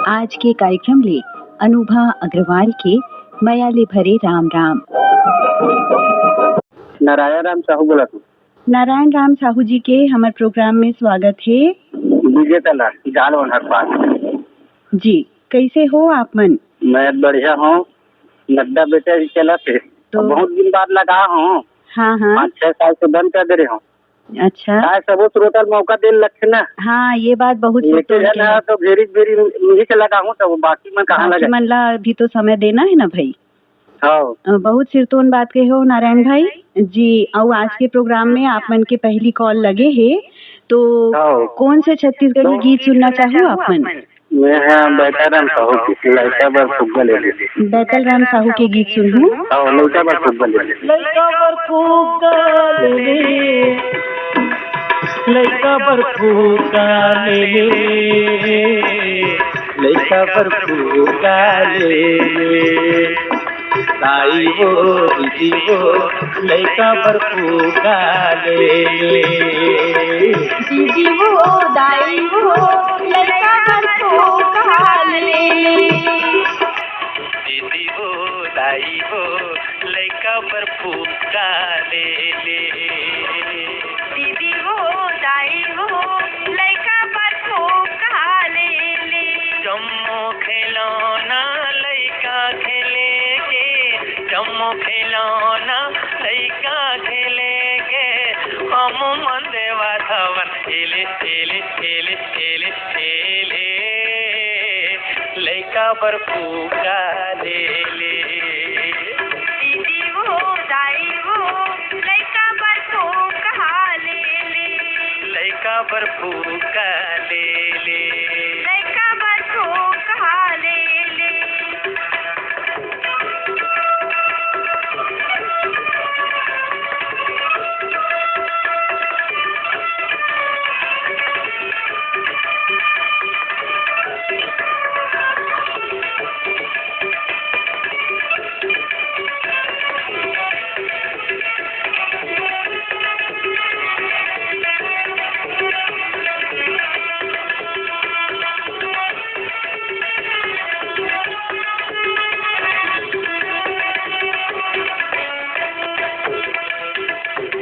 आज के कार्यक्रम ले अनुभा अग्रवाल के मयाले भरे राम राम। नारायण राम साहू बोला तू। नारायण राम साहू जी के हमारे प्रोग्राम में स्वागत है। विजेता जाल वनहर पास जी, कैसे हो आप मन? मैं बढ़िया हूँ। नड्डा बेटे चला थे तो बहुत दिन बाद लगा हूँ। हाँ हाँ 5-6 साल से बंद कर दे रहे हूँ। अच्छा सब श्रोता मौका दे लखे ना। हाँ, ये बात बहुत तो भेरी मुझे से लगा हूँ तो बाकी मन कहाँ लगा। मन ला भी तो समय देना है ना भाई। हाँ बहुत सिरतोन बात के हो नारायण भाई जी। और आज के प्रोग्राम में आप मन के पहली कॉल लगे है तो कौन से छत्तीसगढ़ी गीत सुनना चाहो आप मन? मैं बैतल राम साहू की लड़का बर फुग्गा ले ले। बैतल राम साहू के गीत सुनूं। लड़का बर फुग्गा ले ले। लड़का बर फुग्गा ले ले, लड़का बर फुग्गा ले ले, लड़का बर फुग्गा ले ले। दाई हो दीदी हो लड़का बर फुग्गा ले ले। दीदी हो दाई हो लड़का बर फुग्गा ले ले। दीदी हो दाई हो लड़का बर फुग्गा ले ले। दीदी हो दाई हो लड़का बर फुग्गा ले ले। जम्मो खिलौना लड़का खेलेंगे, जम्मो खिलौना लड़का खेलेंगे। हम मन देवा धवन खेले खेले खेले खेले खेले। लड़का बर फुग्गा ले ले। दीदी हो दाई हो लड़का बर फुग्गा ले ले। लड़का बर फुग्गा ले ले। लड़का बर फुग्गा ले ले।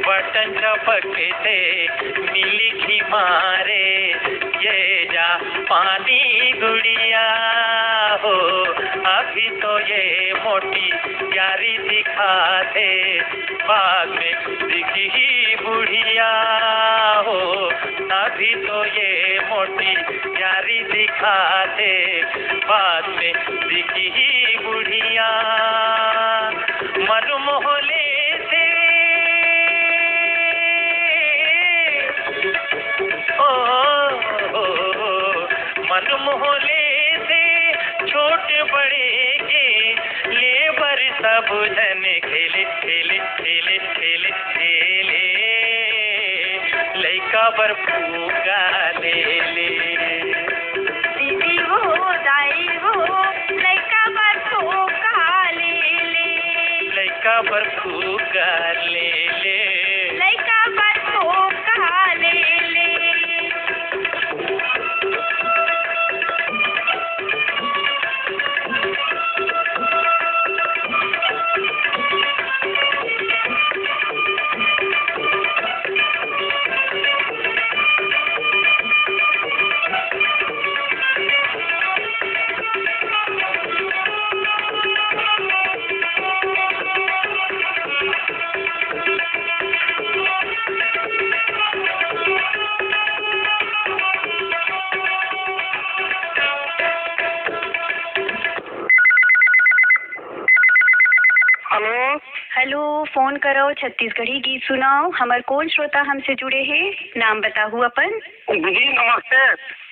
बटन चपकते मिली थी मारे, ये जा पानी गुड़िया हो। अभी तो ये मोटी यारी दिखाते, बाद में दिखी ही बुढ़िया हो। अभी तो ये मोटी यारी दिखाते, बाद में दिखी ही बुढ़िया। मन मोहले से मन मोहले से छोटे बड़े के लेबर सब जन खेले खेले खेले खेले खेले। लड़का बर फुग्गा ले ले। दीदी हो दाई हो लड़का बर फुग्गा ले ले। लड़का बर फुग्गा ले ले। लड़का बर फुग्गा ले ले। हेलो, फोन करो छत्तीसगढ़ी गीत सुनाओ। हमार कौन श्रोता हमसे जुड़े हैं? नाम बताओ अपन। दीदी नमस्ते।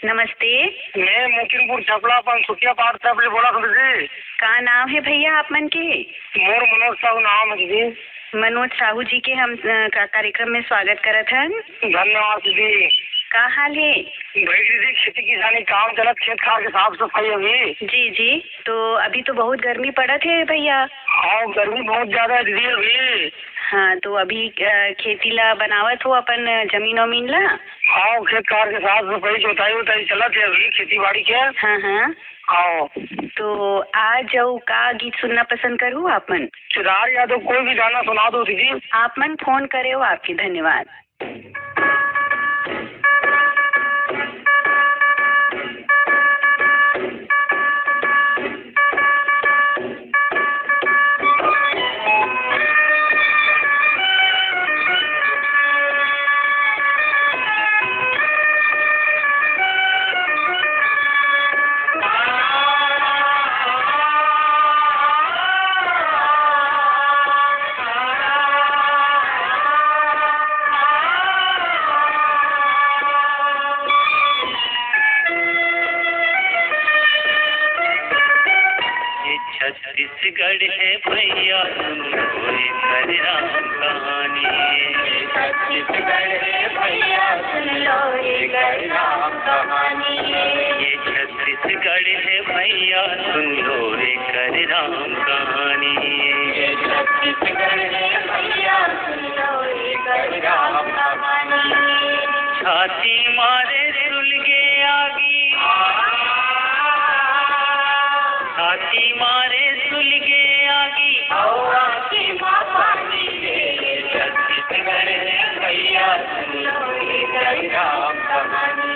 नमस्ते। मैं मोकिमपुर छपड़ा सुखिया पार से बोला दीदी। का नाम है भैया आप मन के? मोर मनोज साहू नाम है दीदी। मनोज साहू जी के हम कार्यक्रम में स्वागत करत हन। धन्यवाद दीदी। का हाल है? भाई दीदी खेती किसानी काम चला, खेत खार के साफ सफाई अभी। जी जी, तो अभी तो बहुत गर्मी पड़त है भैया। हाँ गर्मी बहुत ज्यादा है दीदी अभी। हाँ तो अभी खेती ला बनावत हो अपन जमीन वमीन ला? हाँ खेत खार के साफ सफाई जोताई उताई चला थे अभी खेती बाड़ी के। हाँ हाँ। हाँ तो आज जाऊ का गीत सुनना पसंद करूँ आपन? चिरार यादव कोई भी गाना सुना दो दीदी। आप मन फोन करे हो, आपकी धन्यवाद। छत्तीसगढ़ है भैया सुन लो एक राम कहानी। छत्तीसगढ़ है भैया सुन लो एक राम कहानी। ये छत्तीसगढ़ है भैया सुन लो एक राम कहानी। ये छत्तीसगढ़ है भैया सुन लो एक राम कहानी। छाती मारे सुलगे आगी, छाती मारे सुलगे आगी, की माँ पानी दे। छत्तीसगढ़ है भैया सुन लो एक राम कहानी।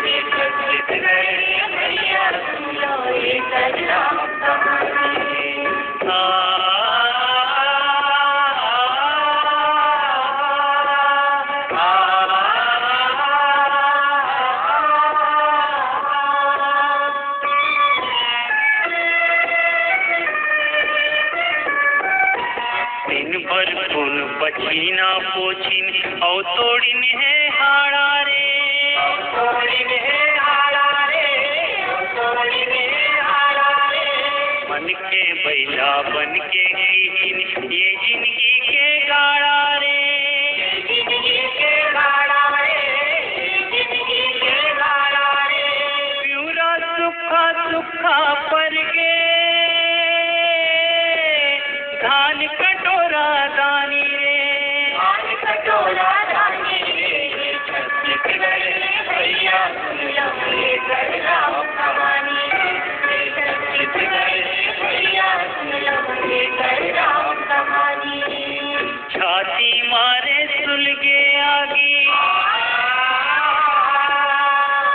ये छत्तीसगढ़ है भैया सुन लो एक राम कहानी। पछीना पोछिन औ तोड़िन है हाड़ा रे, तोड़िन है हाड़ा रे, तोड़िन है हाड़ा रे। मन के बैला बन के गईन ये जिंदगी के गाड़ा रे, ये जिंदगी के गाड़ा रे, ये जिंदगी के गाड़ा रे। प्यूरा सुखा सुखा पर गे धान कटोरा दानी रे, धान कटोरा दानी रे। छत्तीसगढ़ है भैया सुन लो एक राम कहानी। छत्तीसगढ़ है भैया सुन लो एक राम कहानी। छाती मारे सुलगे आगी,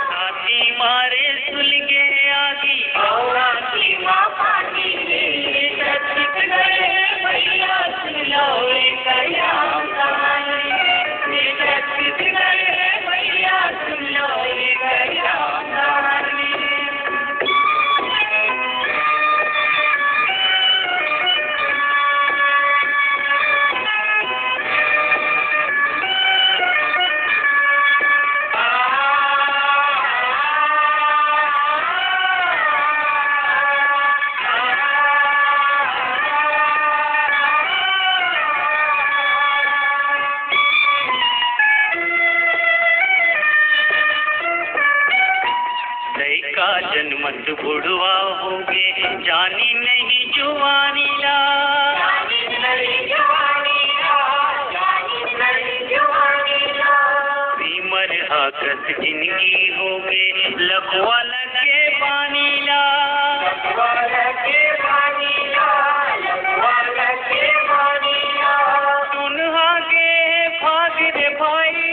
छाती मारे सुलगे आगी, की माँ पानी रे। छत्तीसगढ़ है भैया सुन लो एक राम कहानी। छत्तीसगढ़ है भैया सुन लो एक राम कहानी। का जन्मत बुढ़वा होगे जानी नहीं जुवानी ला, जानी नहीं जुवानी ला, जानी नहीं जुवानी ला। बीमर हाकस जिंदगी होगे लखवा लगे पानी ला, लखवा लगे पानी ला, लखवा लगे पानी ला। सुनहा के भाग रे भाई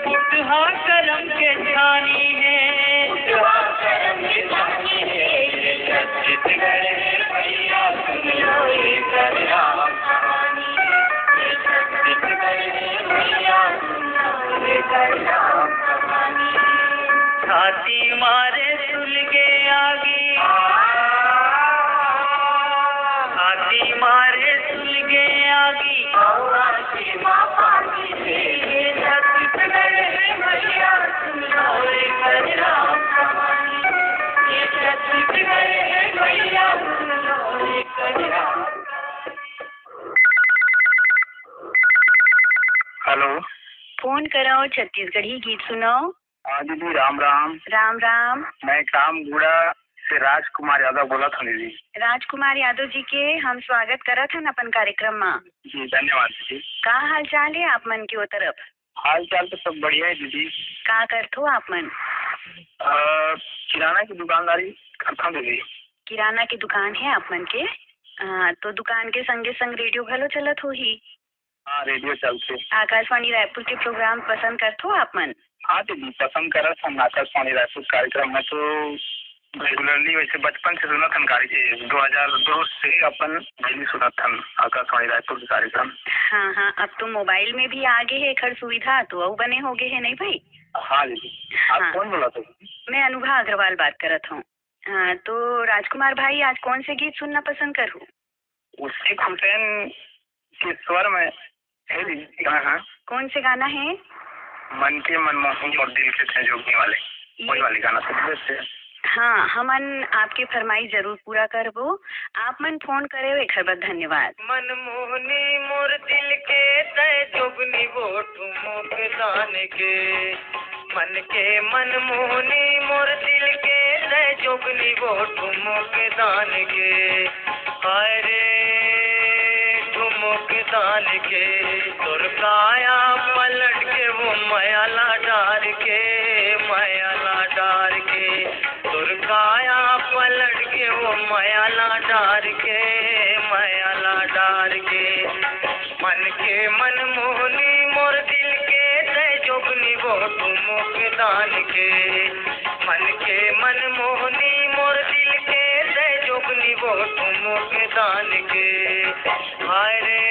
उठहा करम के छानी है, उठहा करम के छानी है। छत्तीसगढ़ है भैया सुन लो एक राम कहानी। छत्तीसगढ़ है भैया सुन लो एक राम कहानी। छाती मारे सुलगे आगी, छाती मारे सुलगे आगी, की माँ पानी दे। छत्तीसगढ़ है भैया सुन लो एक राम कहानी। ये छत्तीसगढ़ है भैया सुन लो एक राम। हेलो फोन करो छत्तीसगढ़ी गीत सुनाओ। हाँ दीदी, राम राम। राम राम। मैं कामगुड़ा से राजकुमार यादव बोला था दीदी। राजकुमार यादव जी के हम स्वागत करत हन अपन कार्यक्रम में। जी धन्यवाद दीदी। का हाल चाल है आप मन के ओ तरफ? हाल चाल तो सब बढ़िया है दीदी। का करथो आप मन? किराना की दुकानदारी करता हूँ दीदी। किराना की दुकान है आप मन के? तो दुकान के संगे संग रेडियो घलो चलत हो ही? हाँ रेडियो चलते। आकाशवाणी रायपुर के प्रोग्राम पसंद करथो आप मन? हाँ दीदी, पसंद करत हम आकाशवाणी रायपुर कार्यक्रम में तो रेगुलरली, वैसे बचपन से सुनत हन 2002 से अपन डेली सुनत हन आकाशवाणी रायपुर के कार्यक्रम। हाँ हाँ, अब तो मोबाइल में भी आगे है खर सुविधा, तो अब बने हो गए है नहीं भाई? हाँ दीदी। आप हाँ। कौन बोला था? मैं अनुभा अग्रवाल बात करत हूँ। तो राजकुमार भाई आज कौन से गीत सुनना पसंद करूँ? उसके हुसैन के स्वर में है दीदी गाना। कौन से गाना है? मन के मनमोहनी और दिल के थे जोगनी वाले, वही वाले गाना सुनते थे। हाँ, हमन आपके फरमाइश जरूर पूरा करबो। आप मन फोन करे एक बार धन्यवाद। मनमोहनी मोर दिल के तय जोगनी वो ठुमक दान के, मन के मनमोहनी मोर दिल के तय जोगनी वो ठुमक दान के, हाय रे ठुमक दान के, तोर काया पलट के वो मयाला डार के, मयाला डार के, तोर काया पलट के वो मयाला डार के, मयाला डार के, मन के मनमोहनी मोर दिल के तय जोगनी वो ठुमक दान के, मन के मनमोहनी मोर दिल के तय जोगनी वो ठुमक दान के, हाय रे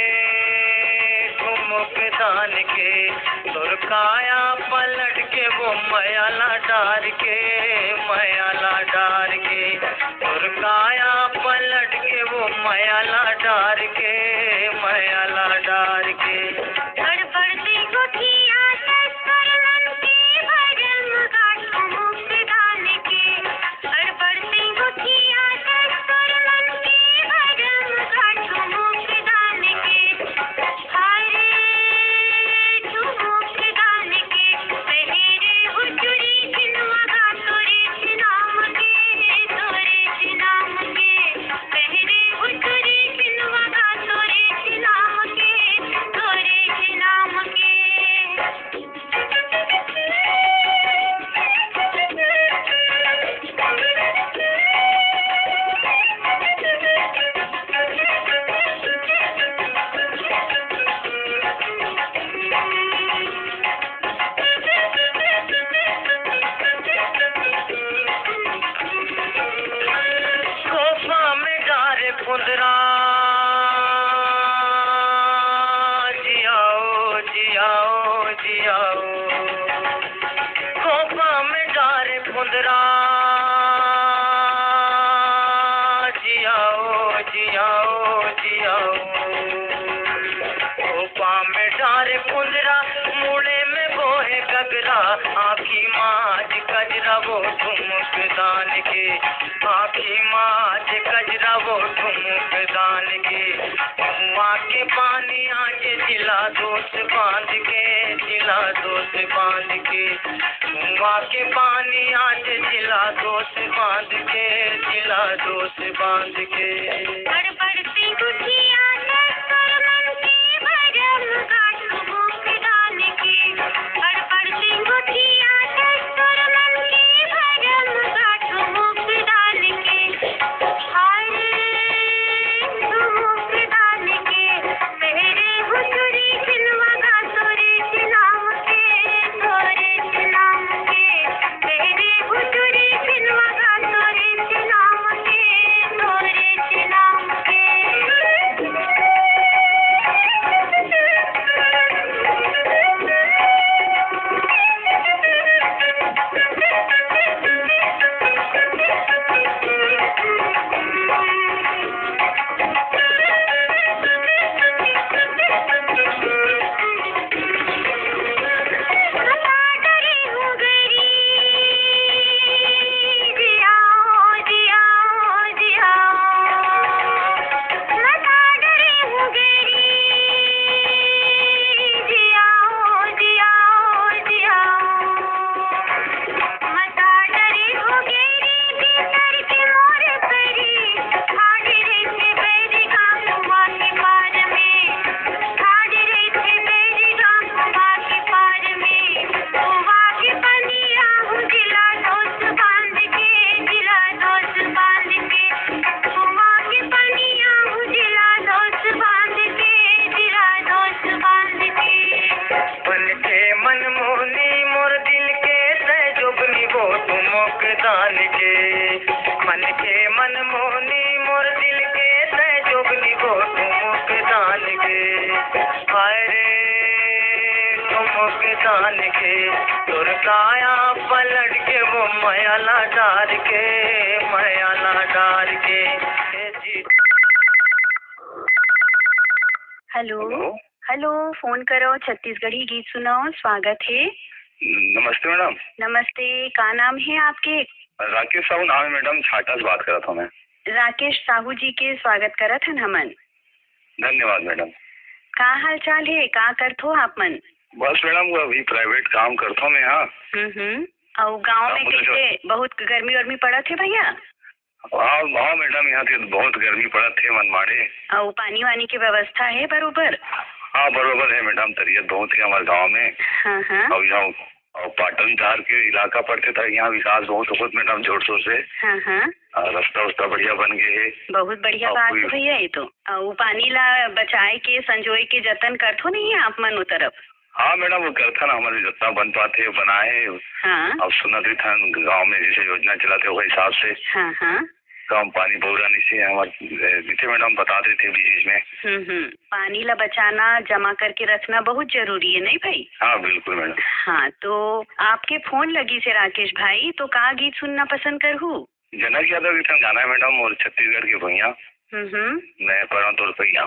ठुमक दान के, तोर काया पलट के वो मयाला डार के, मयाला डार के, तोर काया पलट के वो मयाला डार के, मयाला डार के। गड़बड़ती गुठिया तस्करन के भरम गाठो मुख दान के, गड़बड़ती गुठिया तस्करन के भरम गाठो मुख दान के, हाय रे ठुमुक दान के, पहरे हुचुरी छिनवा गा तोरे छिनाम के, तोरे छिनाम के, पहरे हुचुरी छिनवा गा तोरे छिनाम के, तोरे छिनाम के। कोफा में डारे फुंदरा, जियाओ जियाओ जियाओ, कोफा में डारे फुंदरा, जियाओ जियाओ जियाओ, कोफा में डारे फुंदरा, मुड़े में बोहे गगरा, आँखी माज कजरा वो ठुमक दान के, आँखी माज कजरा वो ठुमक दान के, हुआ के पानी आज जिला दोस्त बांध के, जिला दोस्त बांध के, हुआ के पानी आज जिला दोस्त बांध के, जिला दोस्त बांध के। गड़बड़ती गुठिया तस्करन के भरम गाठो मुख दान के, गड़बड़ती गुठिया तस्करन के भरम गाठो मुख दान के, हाय रे ठुमुक दान के, पहरे हुचुरी छिनवा गा तोरे छिनाम के, तोरे छिनाम के, पहरे हुचुरी छिनवा गा तोरे छिनाम के, तोरे छिनाम के। दान के मन मोहनी मोर दिल के तय जोगनी वो तुम के दान के हाय रे तुम के दान के तुर काया पलट के वो मयाला डार के हेलो हेलो, फोन करो छत्तीसगढ़ी गीत सुनाओ, स्वागत है। नमस्ते मैडम। नमस्ते, का नाम है आपके? राकेश साहू नाम है मैडम, छाटा से बात कर रहा था मैं। राकेश साहू जी के स्वागत करत हन हमन। धन्यवाद मैडम। का हाल चाल है, का करत हो आप मन? बस मैडम वो अभी प्राइवेट काम करता हूँ मैं यहाँ। और गांव में कैसे बहुत गर्मी वर्मी पड़त है भैया? हाँ मैडम, यहाँ तो बहुत गर्मी पड़त है मनमाड़े। और पानी वानी की व्यवस्था है बरोबर? हाँ बरोबर है मैडम, तबीयत बहुत है हमारे गाँव में। हाँ। और यहाँ और पाटन चार के इलाका पड़ते था, यहाँ विकास बहुत होत मैडम जोर शोर से। हाँ। रास्ता उस्ता बढ़िया बन गए है। बहुत बढ़िया बात है भैया ये तो। और पानी ला बचाए के संजोए के जतन करथो नहीं है आप मन तरफ? हाँ मैडम, वो करता ना, हमारे जितना बन पाते बनाए। हाँ। अब सुनत भी था गाँव में जैसे योजना चलाते हुए हिसाब से। हाँ। कम पानी बोरा नीचे हमारे मैडम बता देते बीच में। पानी ला बचाना जमा करके रखना बहुत जरूरी है नहीं भाई? हाँ बिल्कुल मैडम। हाँ, तो आपके फोन लगी से राकेश भाई, तो का गीत सुनना पसंद करूँ? जनक यादव की गाना है मैडम, और छत्तीसगढ़ के भैया मैं पढ़ा तो रुपया।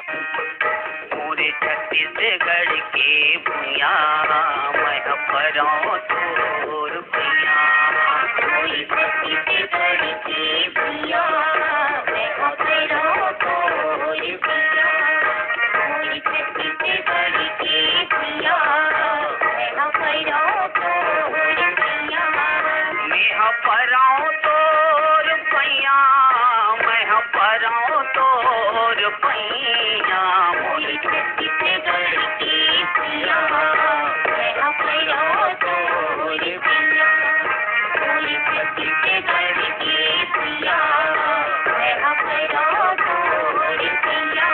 पूरे छत्तीसगढ़ के भैया मैं पढ़ा तो रुपया, पूरे छत्तीसगढ़ के भैया मैं पढ़ा तो रुपया, पूरे छत्तीसगढ़ के भैया मैं पढ़ा तो रुपया, मैं पढ़ा तो रुपया, मैं पढ़ा तो रुपया, मोरी छत्तीसगढ़ की भैया मैं पढ़ा तो रुपया, मोरी छत्तीसगढ़ की भैया मैं पढ़ा तो रुपया।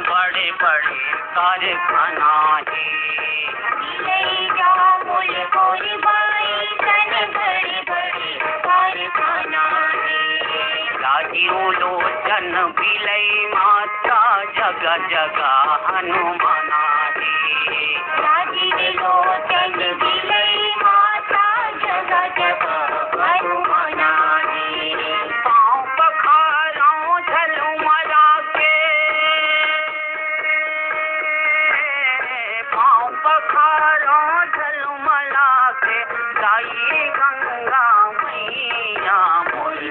बड़े बड़े कारखाना लोचन बिलई माता जगह जगह हनुमाना लोचन बिलई माता जगह जगह हनुमाना पाँव पखारों झलुमरा के पाँव पखारों झलुमरा के गाई गंगा मैया मोरी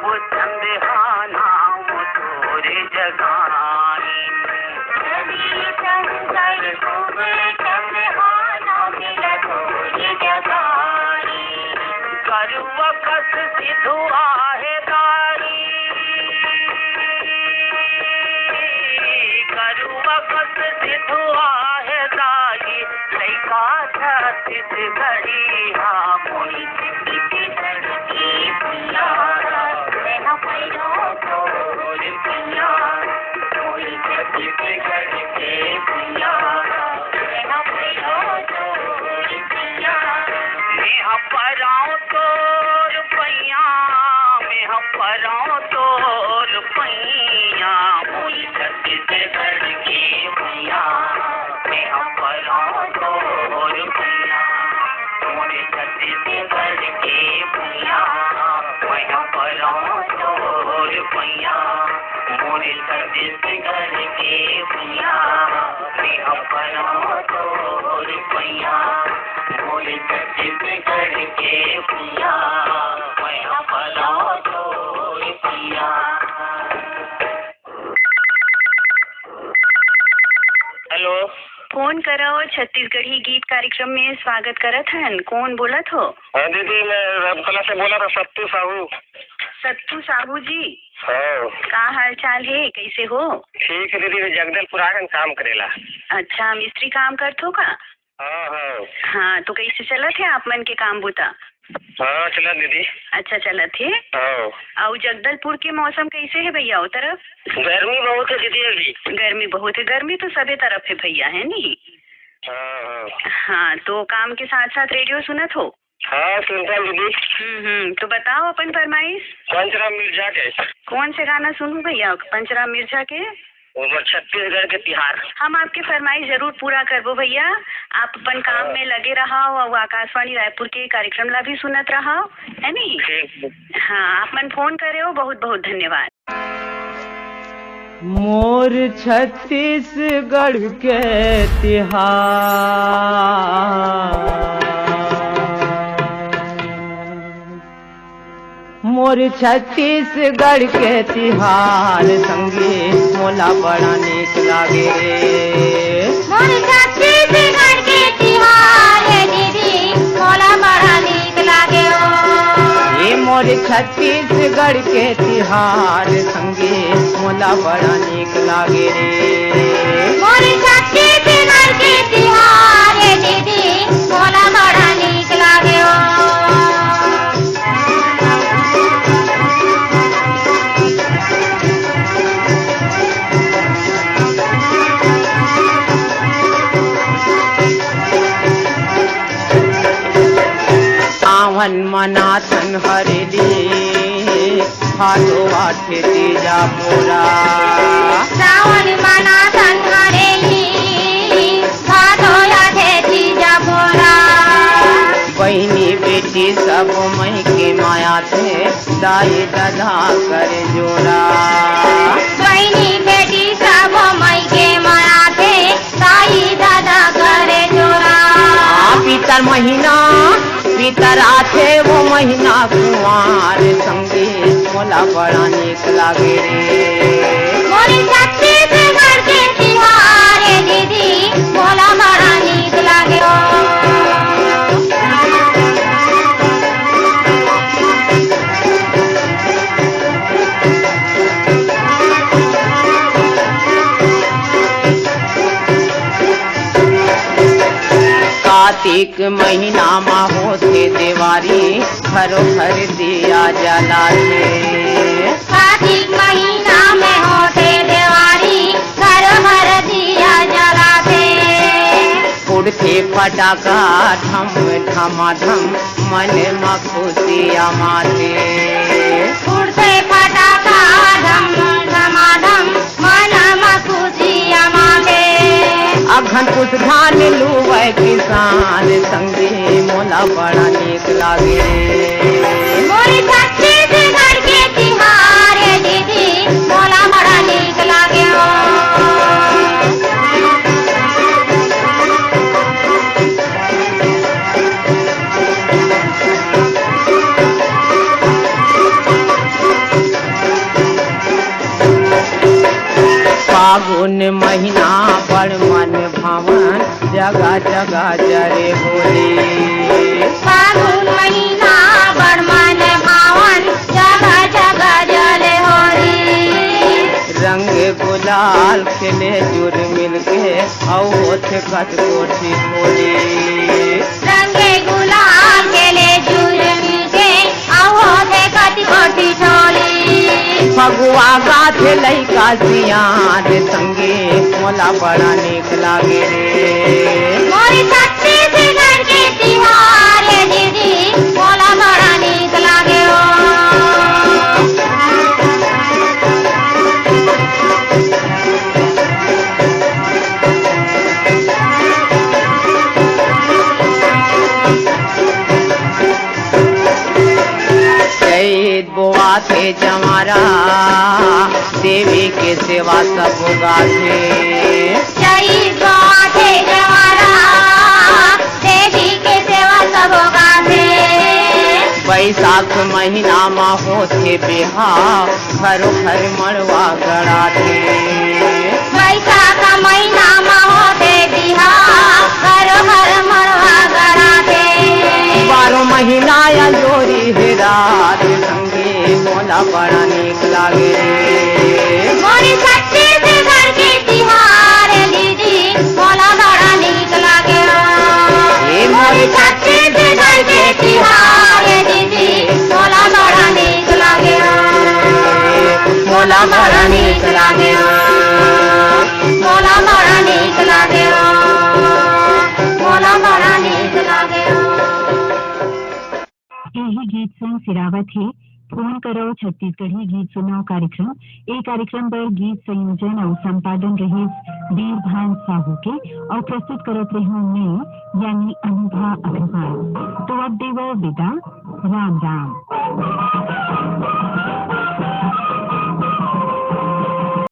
चंदहाना तोरे जगाई शंकर खूब चंदहाना मिला तोरे जगाई करुआ कस सिधु आहे दारी करुआ कस सिधु आहे दारी लैका छत्तीसगढ़ी हाँ मोई पराओ तो रुपैया में हम पराओ तो रुपैया मोई छत्तीसगढ़ की भैया में हम पराओ तो रुपैया मोई छत्तीसगढ़ की भैया में हम पराओ तो रुपैया मोई छत्तीसगढ़ की भैया में हम पराओ तो रुपैया मोई छत्तीसगढ़ के भैया मैं अपना तो रुपैया। हेलो, फोन करो छत्तीसगढ़ी गीत कार्यक्रम में स्वागत करत हन। कौन बोलत हो? हाँ दीदी, मैं रामकला से बोला था, सत्तू साहू। सत्तू साहू जी, हाँ, का हाल चाल है, कैसे हो? ठीक है दीदी, जगदलपुर आगन काम करेला। अच्छा, मिस्त्री काम करत हो का? हाँ हाँ हाँ, तो कैसे चलत है आप मन के काम बुता? हाँ, चला दीदी। अच्छा चलत है। हाँ, और जगदलपुर के मौसम कैसे है भैया? वो तरफ गर्मी बहुत है दीदी अभी। गर्मी बहुत है। गर्मी तो सभी तरफ है भैया, है नहीं? हाँ हाँ हाँ, तो काम के साथ साथ रेडियो सुनत हो? हाँ, सुनता हूँ दीदी। तो बताओ अपन फरमाइश। पंचराम मिर्जा के। कौन से गाना सुनूं भैया? पंचराम मिर्जा के छत्तीसगढ़ के तिहार। हम आपके फरमाइश जरूर पूरा करबो भैया। आप अपन काम में लगे रहा और आकाशवाणी रायपुर के कार्यक्रम ला भी सुनत रहा, है नी? हाँ, आप मन फोन करे हो, बहुत बहुत धन्यवाद। मोर छत्तीसगढ़ के तिहार, मोर छत्तीसगढ़ के तिहार संगे मोला बड़ा नीक लागे रे। मोर छत्तीसगढ़ के तिहार दीदी मोला बड़ा नीक लागे ओ। ये मोर छत्तीसगढ़ के तिहार संगे मोला बड़ा नीक लागे रे। मोर छत्तीसगढ़ के तिहार दीदी मोला बड़ा नीक लागे ओ। सावन मनाथन हरेली भादो आठे तीजा मोरा। सावन मनाथन हरेली भादो आठे तीजा मोरा। बहनी बेटी सब मई के माया थे दाई दादा कर जोड़ा। बहनी बेटी सब मई के माया थे दाई दादा करे जोड़ा। पीतर महीना पीतर आथे वो महीना कुंवार संगे मोला बड़ा नीक लागे रे। मोर छत्तीसगढ़ के तिहार दीदी मोला बड़ा नीक लागे ओ। कार्तिक महीना मा होते देवारी घरों घर दिया जलाते। कार्तिक महीना में होते देवारी घरों घर दिया जलाते। उड़ते फटाका धम धमाधम मन मा खुशियाँ माते। उड़ते फटाका धम धमाधम मन मा खुशियाँ माते। अघन कुछ धान लुवै किसान संगे मोला बड़ा नीक लागे रे। मोर छत्तीसगढ़ के तिहार दीदी मोला बड़ा नीक लागे ओ। फागुन महीना बड़ मन भावन जगह जगह जरे होली। फागुन महीना बड़ मन भावन जगह जगह जरे होली। रंग गुलाल खेले जुर मिलके औ होठ कट कोठी होली। रंगे गुलाल खेले जुर मिलके औ होठ कट कोठी होली। फगुआ गाथे लइका सियान संगे मोला बड़ा नीक लागे रे। मोरी छत्तीसगढ़ के तिहार है दीदी मोला बड़ा नीक लागे हो। बोआ थे जमारा देवी के सेवा सब गाथे। जय बोआ थे जमारा देवी के सेवा सब गाथे। बैसाख महीना में होते बिहाव घरों घर मड़वा गड़ा थे। बैसाख महीना में होते बिहाव घरों घर मड़वा गड़ा थे। 12 महीना या जोरी है रात संगे मोला बड़ा नीक लागे रे। मोरी छत्तीसगढ़ के तिहार दीदी मोला बड़ा नीक लागे हो। मोरी छत्तीसगढ़ के तिहार दीदी मोला बड़ा नीक लागे हो। मोला बड़ा नीक लागे हो। मोला बड़ा नीक लागे हो। मोला बड़ा नीक लागे हो। यही गीत संग सिरावत है फोन करो छत्तीसगढ़ी गीत सुनाओ कार्यक्रम। ये कार्यक्रम पर गीत संयोजन और संपादन रहे वीरभान साहू के और प्रस्तुत करत रहे मैं यानी अनुभा अग्रवाल। तो अब देव विदा। राम राम।